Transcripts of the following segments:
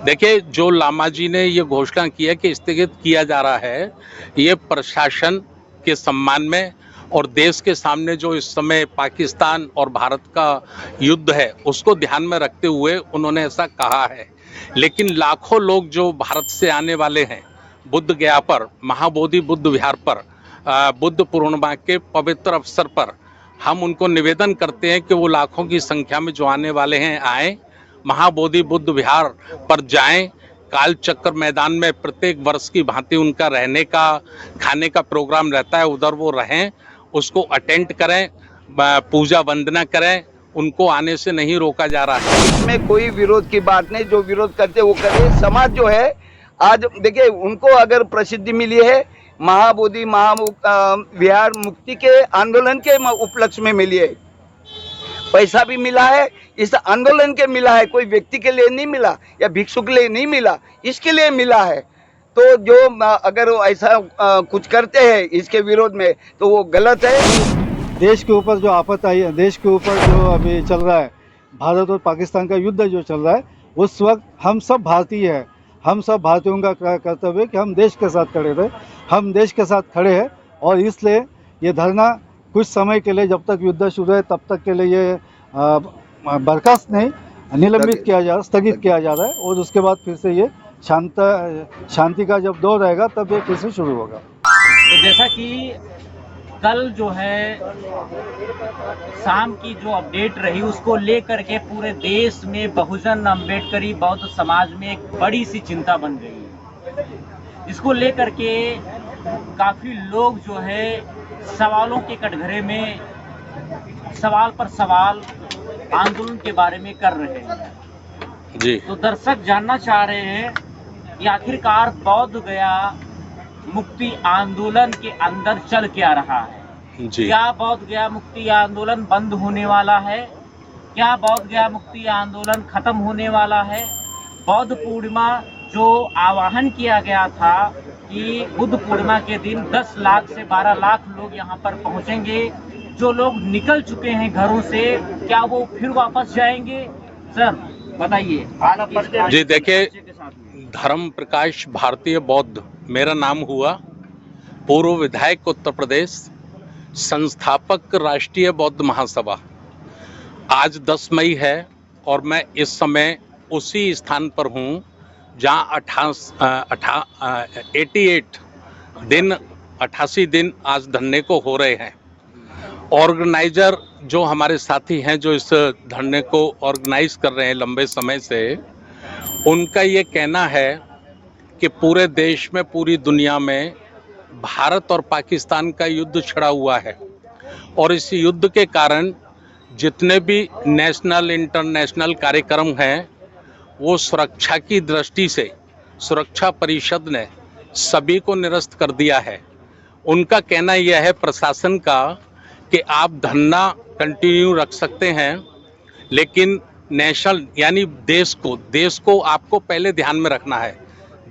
देखिए, जो लामा जी ने ये घोषणा की है कि स्थगित किया जा रहा है, ये प्रशासन के सम्मान में और देश के सामने जो इस समय पाकिस्तान और भारत का युद्ध है, उसको ध्यान में रखते हुए उन्होंने ऐसा कहा है। लेकिन लाखों लोग जो भारत से आने वाले हैं, बुद्ध गया पर, महाबोधि बुद्ध विहार पर, बुद्ध पूर्णिमा के पवित्र अवसर पर हम उनको निवेदन करते हैं कि वो लाखों की संख्या में जो आने वाले हैं आएँ, महाबोधि बुद्ध विहार पर जाएं, काल चक्र मैदान में प्रत्येक वर्ष की भांति उनका रहने का, खाने का प्रोग्राम रहता है, उधर वो रहें, उसको अटेंड करें, पूजा वंदना करें, उनको आने से नहीं रोका जा रहा है। इसमें कोई विरोध की बात नहीं, जो विरोध करते वो करे। समाज जो है आज देखिए, उनको अगर प्रसिद्धि मिली है महाबोधि विहार मुक्ति के आंदोलन के उपलक्ष्य में मिली है, पैसा भी मिला है इस आंदोलन के मिला है, कोई व्यक्ति के लिए नहीं मिला या भिक्षु के लिए नहीं मिला, इसके लिए मिला है। तो जो अगर ऐसा कुछ करते हैं इसके विरोध में तो वो गलत है। देश के ऊपर जो आफत आई है, देश के ऊपर जो अभी चल रहा है, भारत और पाकिस्तान का युद्ध जो चल रहा है, उस वक्त हम सब भारतीय हैं, हम सब भारतीयों का कर्तव्य है कि हम देश के साथ खड़े रहे। हम देश के साथ खड़े हैं और इसलिए ये धरना कुछ समय के लिए, जब तक युद्ध शुरू है तब तक के लिए ये बर्खास्त नहीं, निलंबित किया जा रहा, स्थगित किया जा रहा है। और उसके बाद फिर से ये शांति का जब दौर रहेगा तब ये फिर से शुरू होगा। तो जैसा कि कल जो है शाम की जो अपडेट रही, उसको लेकर के पूरे देश में बहुजन अम्बेडकरी बौद्ध समाज में एक बड़ी सी चिंता बन गई है। इसको लेकर के काफ़ी लोग जो है सवालों के कटघरे में सवाल पर सवाल आंदोलन के बारे में कर रहे हैं जी। तो दर्शक जानना चाह रहे हैं कि आखिरकार बौद्ध गया मुक्ति आंदोलन के अंदर चल क्या रहा है जी। क्या बौद्ध गया मुक्ति आंदोलन बंद होने वाला है? क्या बौद्ध गया मुक्ति आंदोलन खत्म होने वाला है? बौद्ध पूर्णिमा जो आह्वान किया गया था कि बुद्ध पूर्णिमा के दिन 10 लाख से 12 लाख लोग यहाँ पर पहुँचेंगे, जो लोग निकल चुके हैं घरों से, क्या वो फिर वापस जाएंगे? सर बताइए। जी देखिए, धर्म प्रकाश भारतीय बौद्ध मेरा नाम हुआ, पूर्व विधायक उत्तर प्रदेश, संस्थापक राष्ट्रीय बौद्ध महासभा। आज 10 मई है और मैं इस समय उसी स्थान पर हूँ जहाँ 88 दिन आज धरने को हो रहे हैं। ऑर्गेनाइजर जो हमारे साथी हैं जो इस धरने को ऑर्गेनाइज कर रहे हैं लंबे समय से, उनका ये कहना है कि पूरे देश में, पूरी दुनिया में भारत और पाकिस्तान का युद्ध छिड़ा हुआ है और इस युद्ध के कारण जितने भी नेशनल इंटरनेशनल कार्यक्रम हैं वो सुरक्षा की दृष्टि से सुरक्षा परिषद ने सभी को निरस्त कर दिया है। उनका कहना यह है प्रशासन का कि आप धरना कंटिन्यू रख सकते हैं, लेकिन नेशनल यानी देश को आपको पहले ध्यान में रखना है।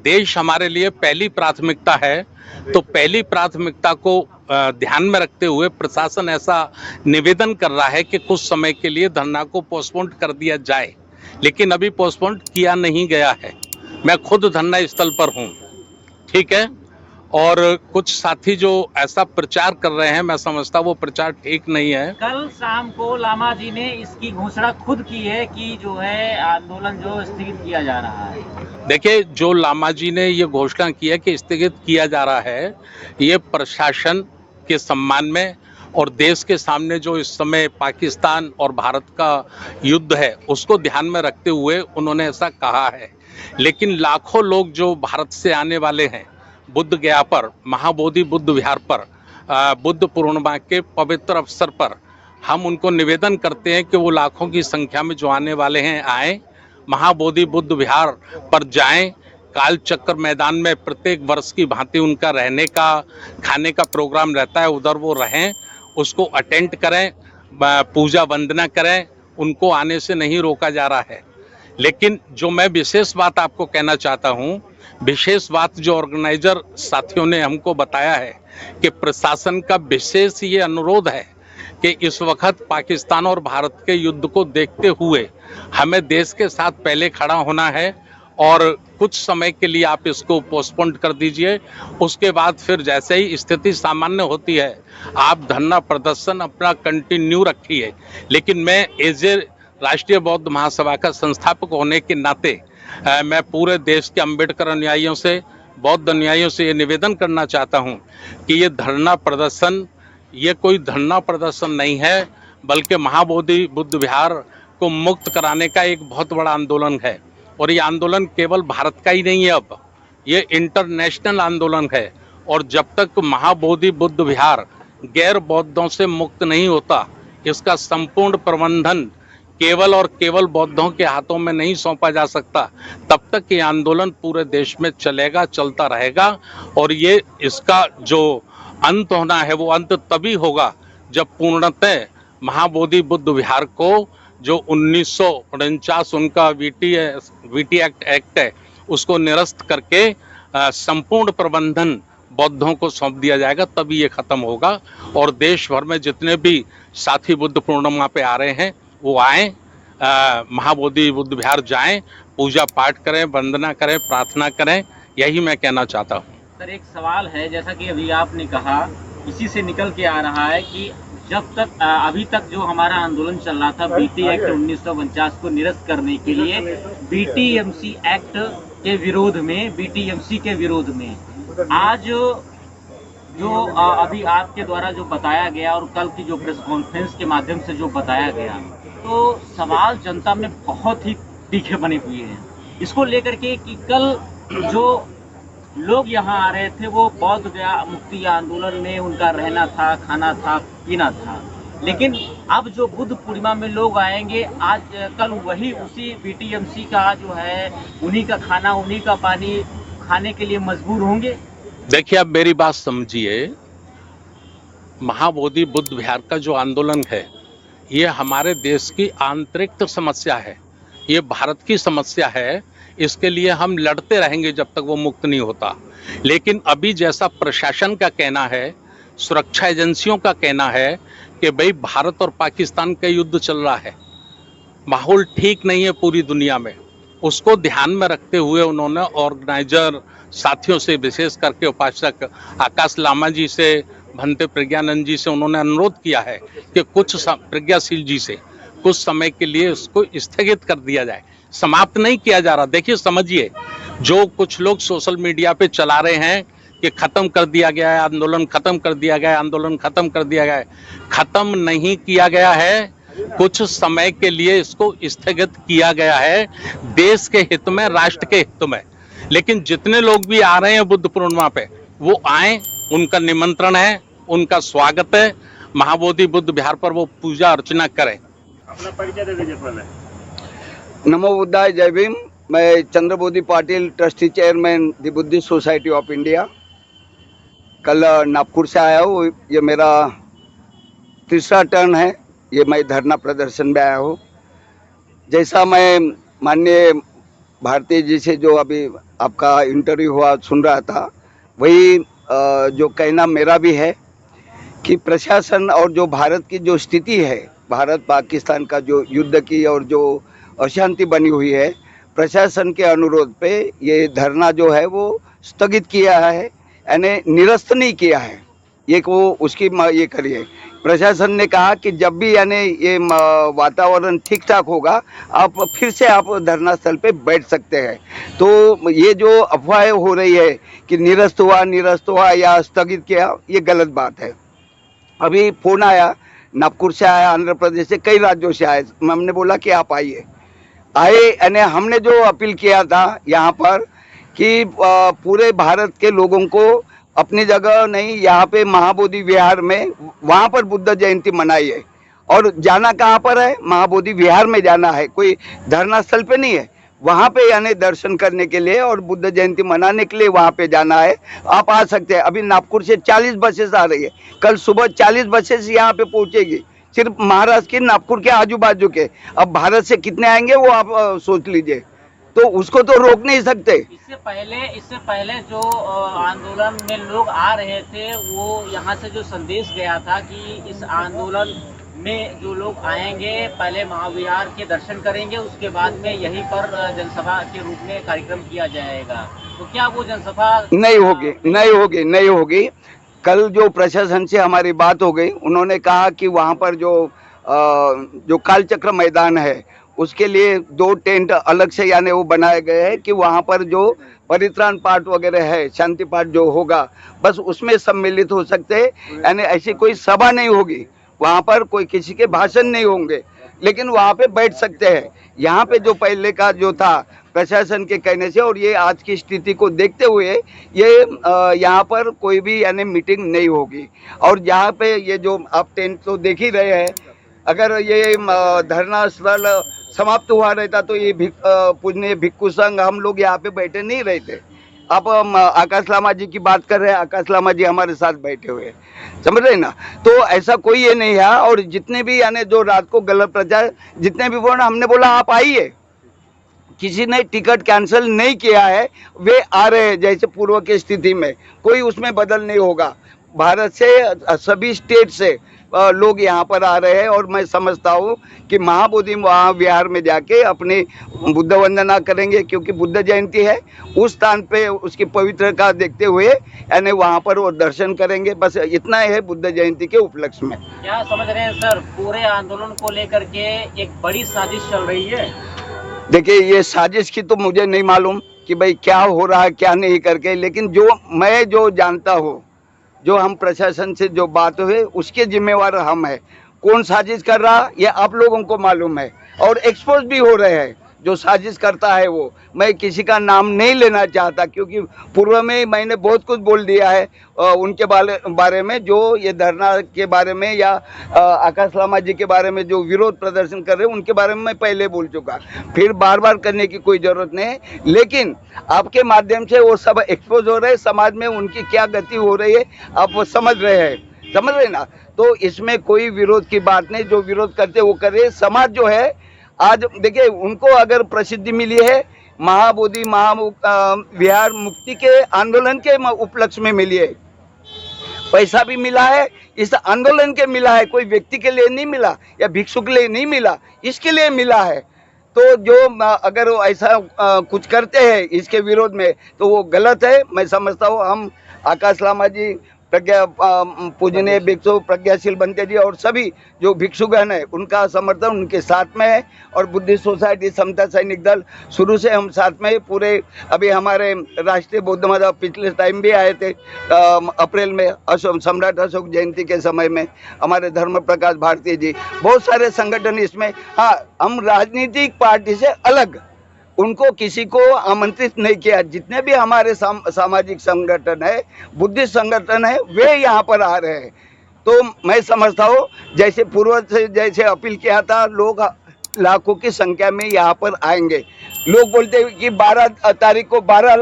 देश हमारे लिए पहली प्राथमिकता है, तो पहली प्राथमिकता को ध्यान में रखते हुए प्रशासन ऐसा निवेदन कर रहा है कि कुछ समय के लिए धरना को पोस्टपोन कर दिया जाए, लेकिन अभी पोस्टपोन किया नहीं गया है। मैं खुद धरना स्थल पर हूँ, ठीक है। और कुछ साथी जो ऐसा प्रचार कर रहे हैं, मैं समझता वो प्रचार ठीक नहीं है। कल शाम को लामा जी ने इसकी घोषणा खुद की है कि जो है आंदोलन जो स्थगित किया जा रहा है। देखिए, जो लामा जी ने ये घोषणा की है कि स्थगित किया जा रहा है, ये प्रशासन के सम्मान में और देश के सामने जो इस समय पाकिस्तान और भारत का युद्ध है उसको ध्यान में रखते हुए उन्होंने ऐसा कहा है। लेकिन लाखों लोग जो भारत से आने वाले हैं, बुद्ध गया पर, महाबोधि बुद्ध विहार पर, बुद्ध पूर्णिमा के पवित्र अवसर पर हम उनको निवेदन करते हैं कि वो लाखों की संख्या में जो आने वाले हैं आएँ, महाबोधि बुद्ध विहार पर जाएं, काल चक्र मैदान में प्रत्येक वर्ष की भांति उनका रहने का, खाने का प्रोग्राम रहता है, उधर वो रहें, उसको अटेंड करें, पूजा वंदना करें, उनको आने से नहीं रोका जा रहा है। लेकिन जो मैं विशेष बात आपको कहना चाहता हूँ, विशेष बात जो ऑर्गेनाइजर साथियों ने हमको बताया है कि प्रशासन का विशेष ये अनुरोध है कि इस वक्त पाकिस्तान और भारत के युद्ध को देखते हुए हमें देश के साथ पहले खड़ा होना है और कुछ समय के लिए आप इसको पोस्टपोन कर दीजिए। उसके बाद फिर जैसे ही स्थिति सामान्य होती है आप धरना प्रदर्शन अपना कंटिन्यू रखिए। लेकिन मैं एज ए राष्ट्रीय बौद्ध महासभा का संस्थापक होने के नाते मैं पूरे देश के अम्बेडकर अनुयायियों से, बौद्ध अनुयायियों से ये निवेदन करना चाहता हूँ कि ये धरना प्रदर्शन ये कोई धरना प्रदर्शन नहीं है, बल्कि महाबोधि बुद्ध विहार को मुक्त कराने का एक बहुत बड़ा आंदोलन है। और ये आंदोलन केवल भारत का ही नहीं है, अब ये इंटरनेशनल आंदोलन है। और जब तक महाबोधि बुद्ध विहार गैर बौद्धों से मुक्त नहीं होता, इसका संपूर्ण प्रबंधन केवल और केवल बौद्धों के हाथों में नहीं सौंपा जा सकता, तब तक ये आंदोलन पूरे देश में चलेगा, चलता रहेगा। और ये इसका जो अंत होना है वो अंत तभी होगा जब पूर्णतः महाबोधि बुद्ध विहार को जो 1949 उनका वीटी एक्ट है उसको निरस्त करके संपूर्ण प्रबंधन बौद्धों को सौंप दिया जाएगा, तभी ये खत्म होगा। और देश भर में जितने भी साथी बुद्ध पूर्णिमा पे आ रहे हैं वो आएँ, महाबोधि बुद्ध विहार जाएं, पूजा पाठ करें, वंदना करें, प्रार्थना करें, यही मैं कहना चाहता हूँ। सर एक सवाल है, जैसा कि अभी आपने कहा, इसी से निकल के आ रहा है कि जब तक अभी तक जो हमारा आंदोलन चल रहा था बीटी एक्ट 1949 को निरस्त करने के लिए, बीटीएमसी एक्ट के विरोध में, बीटीएमसी के विरोध में, आज जो अभी आपके द्वारा जो बताया गया और कल की जो प्रेस कॉन्फ्रेंस के माध्यम से जो बताया गया, तो सवाल जनता में बहुत ही तीखे बने हुए हैं इसको लेकर के कि कल जो लोग यहाँ आ रहे थे वो बौद्ध मुक्ति आंदोलन में उनका रहना था, खाना था, पीना था, लेकिन अब जो बुद्ध पूर्णिमा में लोग आएंगे आज कल वही उसी बीटीएमसी का जो है उन्हीं का खाना उन्हीं का पानी खाने के लिए मजबूर होंगे। देखिए, अब मेरी बात समझिए, महाबोधि बुद्ध विहार का जो आंदोलन है ये हमारे देश की आंतरिक समस्या है, ये भारत की समस्या है। इसके लिए हम लड़ते रहेंगे जब तक वो मुक्त नहीं होता। लेकिन अभी जैसा प्रशासन का कहना है, सुरक्षा एजेंसियों का कहना है कि भाई भारत और पाकिस्तान का युद्ध चल रहा है, माहौल ठीक नहीं है पूरी दुनिया में, उसको ध्यान में रखते हुए उन्होंने ऑर्गेनाइजर साथियों से, विशेष करके उपासक आकाश लामा जी से, भंते प्रज्ञानंद जी से उन्होंने अनुरोध किया है कि प्रज्ञाशील जी से कुछ समय के लिए उसको स्थगित कर दिया जाए, समाप्त नहीं किया जा रहा। देखिए, समझिए, जो कुछ लोग सोशल मीडिया पे चला रहे हैं कि खत्म कर दिया गया है आंदोलन, खत्म कर दिया गया है आंदोलन, खत्म कर दिया गया है, खत्म नहीं किया गया है, कुछ समय के लिए इसको स्थगित किया गया है देश के हित में, राष्ट्र के हित में। लेकिन जितने लोग भी आ रहे हैं बुद्ध पूर्णिमा पे वो आए, उनका निमंत्रण है, उनका स्वागत है, महाबोधि बुद्ध विहार पर वो पूजा अर्चना करें। अपना परिचय दे दीजिए पहले। नमो बुद्धाय, जय भीम। मैं Chandrabodhi Patil, trustee chairman the Buddhist society of India. कल नागपुर से आया हूँ, ये मेरा तीसरा टर्न है, ये मैं धरना प्रदर्शन में आया हूँ। जैसा मैं माननीय भारती जी से जो अभी आपका इंटरव्यू हुआ सुन रहा था, वही जो कहना मेरा भी है कि प्रशासन और जो भारत की जो स्थिति है, भारत पाकिस्तान का जो युद्ध की और जो अशांति बनी हुई है, प्रशासन के अनुरोध पे ये धरना जो है वो स्थगित किया है, यानी निरस्त नहीं किया है। ये वो उसकी ये करिए, प्रशासन ने कहा कि जब भी यानी ये वातावरण ठीक ठाक होगा आप फिर से आप धरना स्थल पे बैठ सकते हैं। तो ये जो अफवाहें हो रही है कि निरस्त हुआ या स्थगित किया, ये गलत बात है। अभी फोन आया, नागपुर से आया, आंध्र प्रदेश से, कई राज्यों से आए, हमने बोला कि आप आए, यानी हमने जो अपील किया था यहाँ पर कि पूरे भारत के लोगों को अपनी जगह नहीं, यहाँ पे महाबोधि विहार में, वहाँ पर बुद्ध जयंती मनाइए। और जाना कहाँ पर है? महाबोधि विहार में जाना है, कोई धरना स्थल पे नहीं है। वहाँ पे यानी दर्शन करने के लिए और बुद्ध जयंती मनाने के लिए वहाँ पे जाना है। आप आ सकते हैं। अभी नागपुर से 40 बसेस आ रही है, कल सुबह 40 बसेस यहाँ पे पहुँचेगी, सिर्फ महाराष्ट्र के, नागपुर के आजू बाजू के। अब भारत से कितने आएंगे वो आप सोच लीजिए, तो उसको तो रोक नहीं सकते। इससे पहले जो आंदोलन में लोग आ रहे थे, वो यहाँ से जो संदेश गया था कि इस आंदोलन में जो लोग आएंगे पहले महाविहार के दर्शन करेंगे, उसके बाद में यहीं पर जनसभा के रूप में कार्यक्रम किया जाएगा। तो क्या वो जनसभा नहीं होगी, नहीं होगी, नहीं होगी। कल जो प्रशासन से हमारी बात हो गई, उन्होंने कहा कि वहाँ पर जो कालचक्र मैदान है उसके लिए 2 टेंट अलग से यानी वो बनाए गए हैं कि वहाँ पर जो परित्राण पाठ वगैरह है, शांति पाठ जो होगा बस उसमें सम्मिलित हो सकते हैं। यानी ऐसी कोई सभा नहीं होगी, वहाँ पर कोई किसी के भाषण नहीं होंगे, लेकिन वहाँ पे बैठ सकते हैं। यहाँ पे जो पहले का जो था प्रशासन के कहने से और ये आज की स्थिति को देखते हुए ये यहाँ पर कोई भी यानी मीटिंग नहीं होगी। और यहाँ पे ये जो आप टेंट तो देख ही रहे हैं, अगर ये धरना स्थल समाप्त हुआ रहता तो ये पूजनीय भिक्षु संघ हम लोग यहाँ पे बैठे नहीं रहते। आप आकाश लामा जी की बात कर रहे हैं, आकाश लामा जी हमारे साथ बैठे हुए हैं, समझ रहे ना। तो ऐसा कोई ये नहीं है। और जितने भी यानी जो रात को गलत प्रचार जितने भी बोला, हमने बोला आप आइए, किसी ने टिकट कैंसिल नहीं किया है, वे आ रहे हैं जैसे पूर्व की स्थिति में, कोई उसमें बदल नहीं होगा। भारत से सभी स्टेट से लोग यहाँ पर आ रहे हैं और मैं समझता हूँ कि महाबोधि विहार में जाके अपनी बुद्ध वंदना करेंगे, क्योंकि बुद्ध जयंती है। उस स्थान पे उसकी पवित्रता देखते हुए यानी वहाँ पर वो दर्शन करेंगे। बस इतना है बुद्ध जयंती के उपलक्ष्य में। क्या समझ रहे हैं सर, पूरे आंदोलन को लेकर के एक बड़ी साजिश चल रही है? देखिए, ये साजिश की तो मुझे नहीं मालूम कि भाई क्या हो रहा है क्या नहीं करके, लेकिन जो जानता हूँ, जो हम प्रशासन से जो बात हुई उसके जिम्मेवार हम हैं। कौन साजिश कर रहा ये आप लोगों को मालूम है और एक्सपोज भी हो रहे हैं। जो साजिश करता है वो, मैं किसी का नाम नहीं लेना चाहता, क्योंकि पूर्व में मैंने बहुत कुछ बोल दिया है उनके बारे में, जो ये धरना के बारे में या आकाश लामा जी के बारे में जो विरोध प्रदर्शन कर रहे हैं उनके बारे में मैं पहले बोल चुका। फिर बार बार करने की कोई ज़रूरत नहीं है, लेकिन आपके माध्यम से वो सब एक्सपोज हो रहे हैं, समाज में उनकी क्या गति हो रही है आप वो समझ रहे ना। तो इसमें कोई विरोध की बात नहीं, जो विरोध करते वो करे। समाज जो है आज देखिए, उनको अगर प्रसिद्धि मिली है महाबोधि विहार मुक्ति के आंदोलन के उपलक्ष्य में मिली है, पैसा भी मिला है इस आंदोलन के मिला है, कोई व्यक्ति के लिए नहीं मिला या भिक्षु के लिए नहीं मिला, इसके लिए मिला है। तो जो अगर वो ऐसा कुछ करते हैं इसके विरोध में तो वो गलत है। मैं समझता हूँ हम आकाश लामा जी, पूजनीय भिक्षु प्रज्ञाशील बनते जी और सभी जो भिक्षुगण है उनका समर्थन उनके साथ में है। और बुद्धिस्ट सोसाइटी समता सैनिक दल शुरू से हम साथ में पूरे। अभी हमारे राष्ट्रीय बौद्ध मत पिछले टाइम भी आए थे अप्रैल में, सम्राट अशोक जयंती के समय में हमारे धर्म प्रकाश भारती जी, बहुत सारे संगठन इसमें। हाँ, हम राजनीतिक पार्टी से अलग उनको किसी को आमंत्रित नहीं किया। जितने भी हमारे सामाजिक संगठन है, बुद्धिस्ट संगठन है, वे यहाँ पर आ रहे हैं। तो मैं समझता हूँ जैसे पूर्व से जैसे अपील किया था, लोग लाखों की संख्या में यहाँ पर आएंगे। लोग बोलते हैं कि 12 तारीख को 12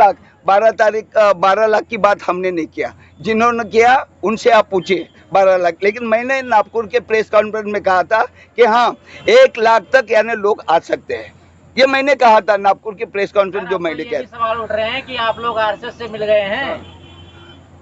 लाख की बात हमने नहीं किया, जिन्होंने किया उनसे आप पूछिए 12 लाख। लेकिन मैंने नागपुर के प्रेस कॉन्फ्रेंस में कहा था कि हाँ 1 लाख तक यानी लोग आ सकते हैं, ये मैंने कहा था नागपुर के प्रेस कॉन्फ्रेंस जो मैंने किया। सवाल उठ रहे हैं कि आप लोग आरएसएस से मिल गए हैं।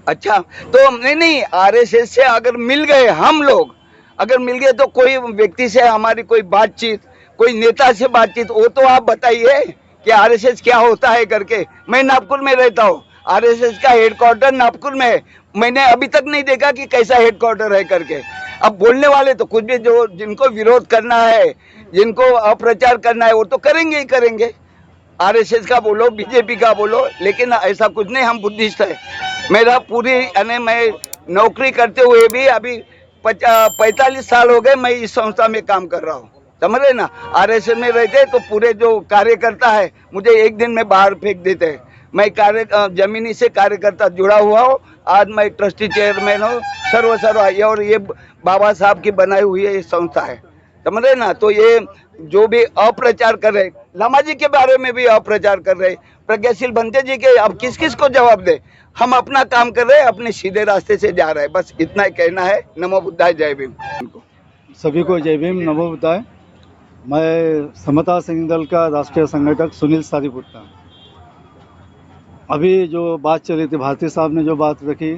अच्छा, तो नहीं, आरएसएस से अगर मिल गए, हम लोग अगर मिल गए तो कोई व्यक्ति से हमारी कोई बातचीत, कोई नेता से बातचीत, वो तो आप बताइए कि आरएसएस क्या होता है करके। मैं नागपुर में रहता हूँ, आरएसएस का हेडक्वार्टर नागपुर में है, मैंने अभी तक नहीं देखा कि कैसा हेडक्वार्टर है करके। अब बोलने वाले तो कुछ भी, जो जिनको विरोध करना है, जिनको अप्रचार करना है वो तो करेंगे ही करेंगे। आरएसएस का बोलो, बीजेपी का बोलो, लेकिन ऐसा कुछ नहीं। हम बुद्धिस्ट है। मेरा पूरी यानी मैं नौकरी करते हुए भी अभी 45 साल हो गए मैं इस संस्था में काम कर रहा हूँ, समझ रहे ना। आरएसएस में रहते तो पूरे जो कार्यकर्ता है मुझे एक दिन में बाहर फेंक देते हैं। मैं जमीनी से कार्यकर्ता जुड़ा हुआ हूँ। आज मैं ट्रस्टी चेयरमैन हूँ, सर्व और ये बाबा साहब की बनाई हुई ये संस्था है, समझ रहे ना। तो ये जो भी अप्रचार कर रहे, लामा जी के बारे में भी अप्रचार कर रहे, प्रज्ञाशील बनते जी के, अब किस किस को जवाब दे। हम अपना काम कर रहे हैं, अपने सीधे रास्ते से जा रहे हैं, बस इतना ही कहना है। नमो बुद्धाय, जय भीम। सभी को जय भीम, नमो बुद्धाय। मैं समता सैनिक दल का राष्ट्रीय संगठक सुनील सारीपुट्टा। अभी जो बात चल रही थी, भारती साहब ने जो बात रखी,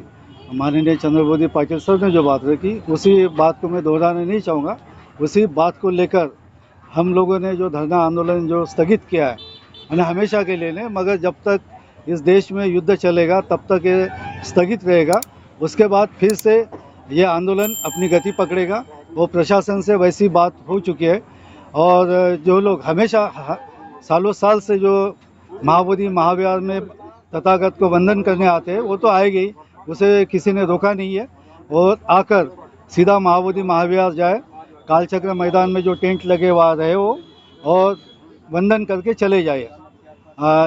माननीय चंद्रबोधी पाटिल सर ने जो बात रखी, उसी बात को मैं दोहराना नहीं चाहूँगा। उसी बात को लेकर हम लोगों ने जो धरना आंदोलन जो स्थगित किया है, यानी हमेशा के लिए नहीं, मगर जब तक इस देश में युद्ध चलेगा तब तक ये स्थगित रहेगा। उसके बाद फिर से ये आंदोलन अपनी गति पकड़ेगा। वो प्रशासन से वैसी बात हो चुकी है और जो लोग हमेशा सालों साल से जो महाबोधि महाविहार में तथागत को वंदन करने आते हैं वो तो आएंगे ही, उसे किसी ने रोका नहीं है। और आकर सीधा महाबोधि महाविहार जाए, कालचक्र मैदान में जो टेंट लगे वहाँ रहे वो और वंदन करके चले जाए।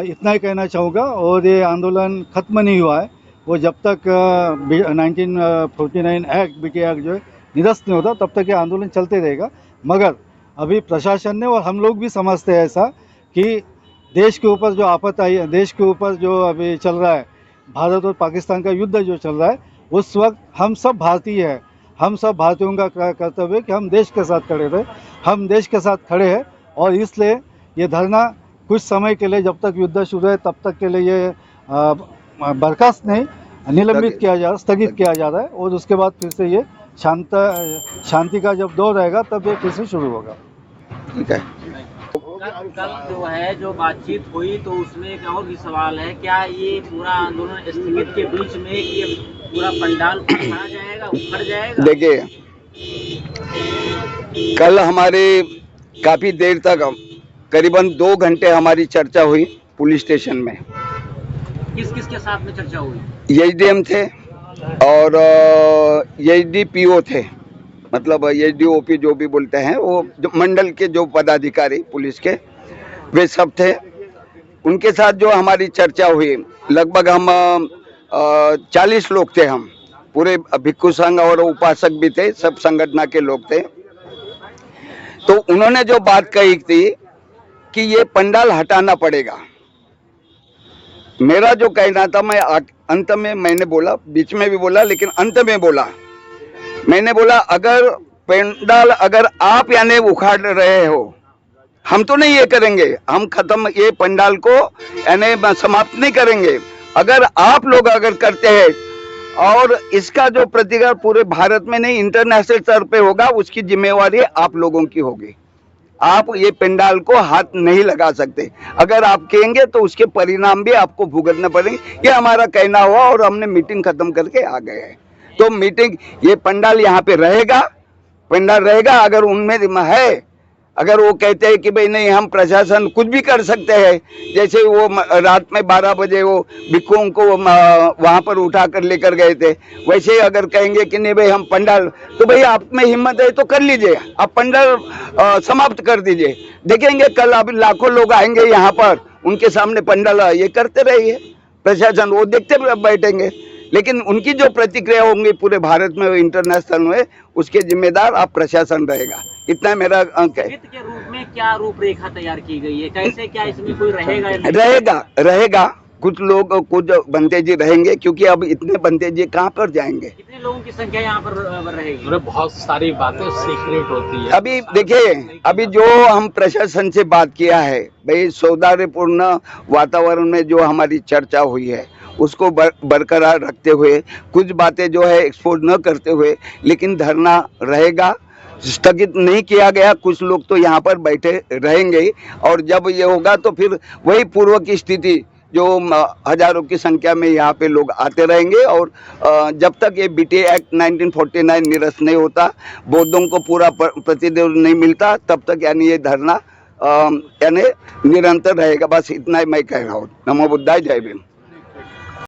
इतना ही कहना चाहूँगा। और ये आंदोलन ख़त्म नहीं हुआ है, वो जब तक 1949 एक्ट BT एक्ट जो है निरस्त नहीं होता तब तक ये आंदोलन चलते रहेगा। मगर अभी प्रशासन ने और हम लोग भी समझते हैं ऐसा कि देश के ऊपर जो आफत आई है, देश के ऊपर जो अभी चल रहा है, भारत और पाकिस्तान का युद्ध जो चल रहा है, उस वक्त हम सब भारतीय हैं, हम सब भारतीयों का कर्तव्य है कि हम देश के साथ खड़े रहे। हम देश के साथ खड़े हैं और इसलिए ये धरना कुछ समय के लिए, जब तक युद्ध शुरू है तब तक के लिए ये बर्खास्त नहीं, निलंबित किया जा रहा, स्थगित किया जा रहा है। और उसके बाद फिर से ये शांति का जब दौर रहेगा तब ये फिर से शुरू होगा। ठीक है। कल जो है जो बातचीत हुई तो उसमें एक और भी सवाल है, क्या ये पूरा आंदोलन स्थगित के बीच में ये पूरा पंडाल उखाड़ा जाएगा, उखड़ जाएगा? देखिए, कल हमारे काफ़ी देर तक करीबन 2 घंटे हमारी चर्चा हुई पुलिस स्टेशन में। किस किस के साथ में चर्चा हुई? SDM थे और SDPO थे, मतलब SDOP जो भी बोलते हैं, वो जो मंडल के जो पदाधिकारी पुलिस के वे सब थे। उनके साथ जो हमारी चर्चा हुई, लगभग हम 40 लोग थे, हम पूरे भिक्षु संघ और उपासक भी थे, सब संगठन के लोग थे। तो उन्होंने जो बात कही थी कि ये पंडाल हटाना पड़ेगा। मेरा जो कहना था, मैं अंत में मैंने बोला, बीच में भी बोला लेकिन अंत में बोला, मैंने बोला अगर पंडाल अगर आप यानी उखाड़ रहे हो, हम तो नहीं ये करेंगे, हम खत्म ये पंडाल को यानी समाप्त नहीं करेंगे। अगर आप लोग अगर करते हैं और इसका जो प्रतिकार पूरे भारत में नहीं इंटरनेशनल स्तर पे होगा, उसकी जिम्मेवारी आप लोगों की होगी। आप ये पंडाल को हाथ नहीं लगा सकते। अगर आप कहेंगे तो उसके परिणाम भी आपको भुगतना पड़ेंगे। ये हमारा कहना हुआ और हमने मीटिंग खत्म करके आ गए हैं। तो मीटिंग, ये पंडाल यहाँ पे रहेगा, पंडाल रहेगा। अगर उनमें है, अगर वो कहते हैं कि भाई नहीं हम प्रशासन कुछ भी कर सकते हैं, जैसे वो रात में 12 बजे वो भिक्षुओं को वहाँ पर उठा कर लेकर गए थे, वैसे अगर कहेंगे कि नहीं भाई हम पंडाल, तो भाई आप में हिम्मत है तो कर लीजिए, आप पंडाल समाप्त कर दीजिए। देखेंगे कल अब लाखों लोग आएंगे यहाँ पर, उनके सामने पंडाल ये करते रहिए, प्रशासन वो देखते बैठेंगे। लेकिन उनकी जो प्रतिक्रिया होंगी पूरे भारत में, इंटरनेशनल में, उसके जिम्मेदार आप प्रशासन रहेगा। इतना मेरा अंक है। के रूप में क्या रूपरेखा तैयार की गई है, कैसे क्या इसमें कोई रहेगा? रहेगा कुछ लोग, कुछ बंते जी रहेंगे, क्योंकि अब इतने बंते जी कहाँ पर जाएंगे? कितने लोगों की संख्या यहाँ पर रहेगी? अरे बहुत सारी बातें सीक्रेट होती है। अभी देखिए, अभी जो हम प्रशासन से बात किया है, भाई सौहार्दपूर्ण वातावरण में जो हमारी चर्चा हुई है उसको बरकरार रखते हुए, कुछ बातें जो है एक्सपोज न करते हुए, लेकिन धरना रहेगा, स्थगित नहीं किया गया। कुछ लोग तो यहाँ पर बैठे रहेंगे और जब ये होगा तो फिर वही पूर्व की स्थिति, जो हजारों की संख्या में यहाँ पे लोग आते रहेंगे। और जब तक ये BT एक्ट 1949 निरस्त नहीं होता, बौद्धों को पूरा प्रतिनिधित्व नहीं मिलता, तब तक यानी ये धरना यानी निरंतर रहेगा। बस इतना ही मैं कह रहा हूँ। नमो बुद्धाय, जय भीम।